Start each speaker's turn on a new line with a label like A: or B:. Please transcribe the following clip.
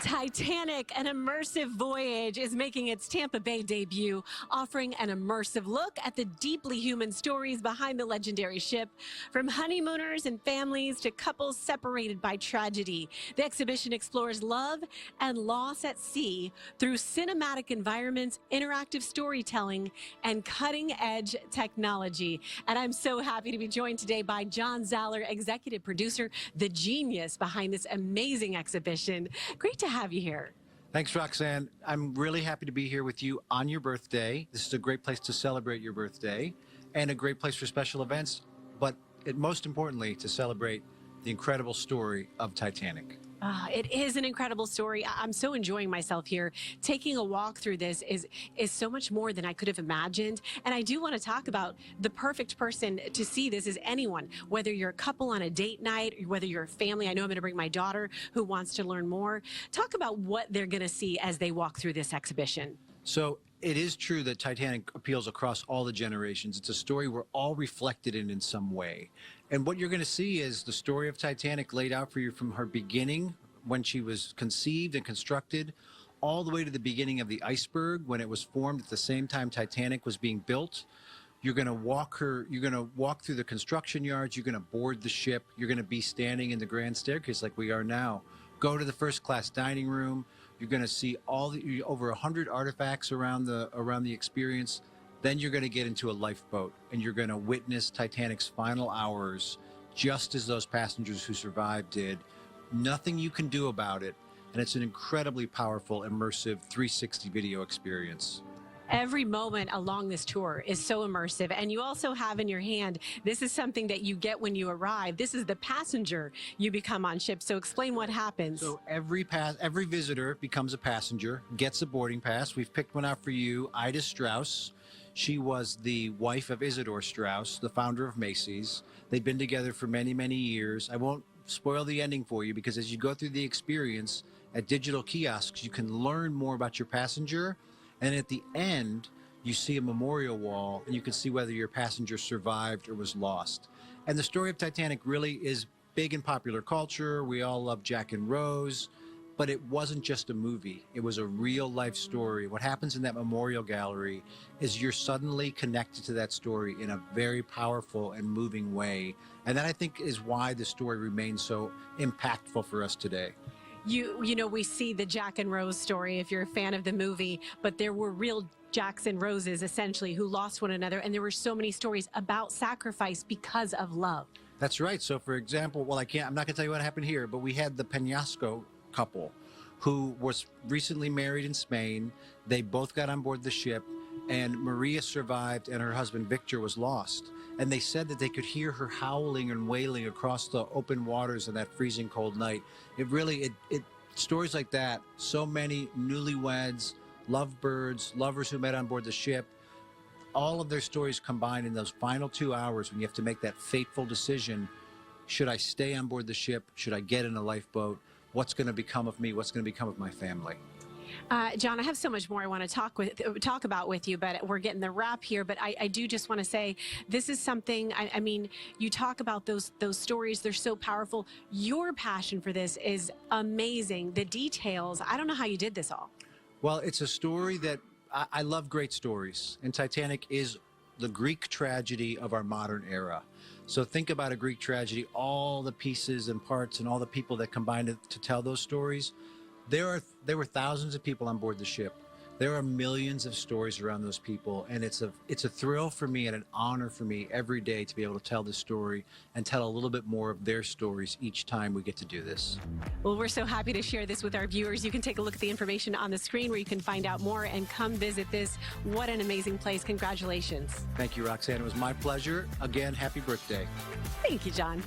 A: Titanic, an immersive voyage, is making its Tampa Bay debut, offering an immersive look at the deeply human stories behind the legendary ship. From honeymooners and families to couples separated by tragedy, the exhibition explores love and loss at sea through cinematic environments, interactive storytelling, and cutting-edge technology. And I'm so happy to be joined today by John Zaller, executive producer, the genius behind this amazing exhibition. Great to have you here.
B: Thanks, Roxanne. I'm really happy to be here with you on your birthday. This is a great place to celebrate your birthday and a great place for special events, but most importantly, to celebrate the incredible story of Titanic.
A: It is an incredible story. I'm so enjoying myself here. Taking a walk through this is so much more than I could have imagined. And I do want to talk about the perfect person to see this is anyone, whether you're a couple on a date night, or whether you're a family. I know I'm going to bring my daughter who wants to learn more. Talk about what they're going to see as they walk through this exhibition.
B: So it is true that Titanic appeals across all the generations. It's a story we're all reflected in some way. And what you're going to see is the story of Titanic laid out for you from her beginning, when she was conceived and constructed, all the way to the beginning of the iceberg, when it was formed at the same time Titanic was being built. You're going to walk through the construction yards. You're going to board the ship. You're going to be standing in the grand staircase like we are now. Go to the first class dining room. You're going to see over 100 artifacts around the experience. Then you're going to get into a lifeboat and you're going to witness Titanic's final hours, just as those passengers who survived did. Nothing you can do about it, and it's an incredibly powerful, immersive 360 video experience.
A: Every moment along this tour is so immersive, and you also have in your hand, this is something that you get when you arrive. This is the passenger you become on ship. So explain what happens.
B: So every visitor becomes a passenger, gets a boarding pass. We've picked one out for you, Ida Strauss. She was the wife of Isidore Strauss, the founder of Macy's. They've been together for many, many years. I won't spoil the ending for you, because as you go through the experience at digital kiosks, you can learn more about your passenger. And at the end, you see a memorial wall, and you can see whether your passenger survived or was lost. And the story of Titanic really is big in popular culture. We all love Jack and Rose. But it wasn't just a movie. It was a real life story. What happens in that memorial gallery is you're suddenly connected to that story in a very powerful and moving way. And that, I think, is why the story remains so impactful for us today.
A: You know, we see the Jack and Rose story if you're a fan of the movie, but there were real Jacks and Roses, essentially, who lost one another. And there were so many stories about sacrifice because of love. That's
B: right. So, for example, well, I'm not going to tell you what happened here, but we had the Penasco couple who was recently married in Spain. They both got on board the ship, and Maria survived and her husband Victor was lost. And they said that they could hear her howling and wailing across the open waters on that freezing cold night. Stories like that, so many newlyweds, lovebirds, lovers who met on board the ship, all of their stories combined in those final 2 hours when you have to make that fateful decision. Should I stay on board the ship? Should I get in a lifeboat? What's going to become of me? What's going to become of my family?
A: John, I have so much more I want to talk about with you, but we're getting the wrap here. But I do just want to say this is something, I mean, you talk about those stories. They're so powerful. Your passion for this is amazing. The details, I don't know how you did this all.
B: Well, it's a story that I love great stories. And Titanic is the Greek tragedy of our modern era. So think about a Greek tragedy, all the pieces and parts and all the people that combined to tell those stories. There were thousands of people on board the ship. There are millions of stories around those people, and it's a thrill for me and an honor for me every day to be able to tell this story and tell a little bit more of their stories each time we get to do this.
A: Well, we're so happy to share this with our viewers. You can take a look at the information on the screen where you can find out more and come visit this. What an amazing place. Congratulations.
B: Thank you, Roxanne. It was my pleasure. Again, happy birthday.
A: Thank you, John.